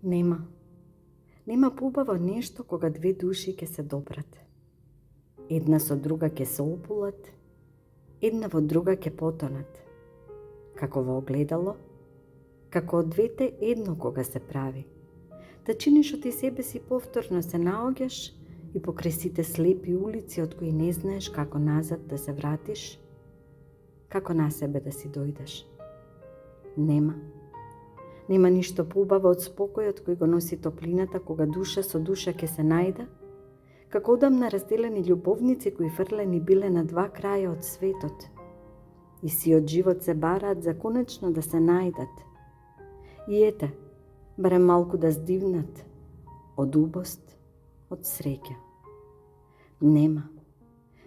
Нема. Нема поубаво нешто кога две души ќе се добрат. Една со друга ќе се опулат, една во друга ќе потонат. Како во огледало, како од двете едно кога се прави. Да чиниш од себе си повторно се наоѓаш и покрај сите слепи улици од кои не знаеш како назад да се вратиш, како на себе да си дојдеш. Нема. Нема ништо поубаво од спокојот кој го носи топлината кога душа со душа ќе се најда, како одамна разделени љубовници кои фрлени биле на два краја од светот и сиот живот се бараат за конечно да се најдат. И ете, барем малку да здивнат од убост, од среќа. Нема.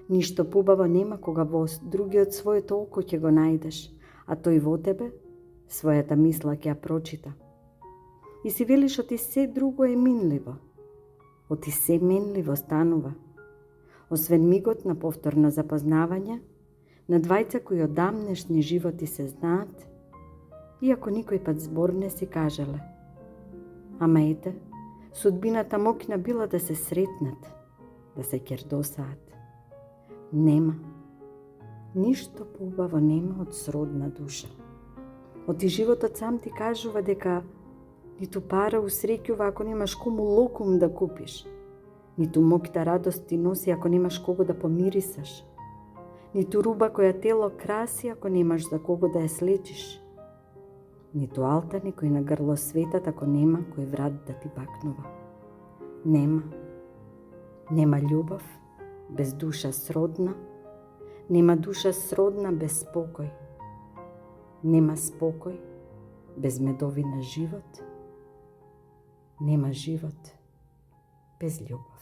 Ништо поубаво нема кога во другиот своето око ќе го најдеш, а тој во тебе својата мисла ќе ја прочита. И си велиш оти се друго е минливо, оти се менливо станува, освен мигот на повторно запознавање, на двајца кои одамнешни животи се знаат, иако никој пат збор не си кажале. Ама ете, судбината мокна била да се сретнат, да се ќердосаат. Нема. Ништо поубаво нема од сродна душа. Оти животот сам ти кажува дека ниту пара усреќува ако немаш кому локум да купиш, ниту моќта радост ти носи ако немаш кого да помирисаш, ниту руба која тело краси ако немаш за кого да ја слечиш, ниту алтани кој на грло светат ако нема кој врат да ти бакнува. Нема. Нема љубов без душа сродна, нема душа сродна без спокој, нема спокој без медовина живот, нема живот без љубов.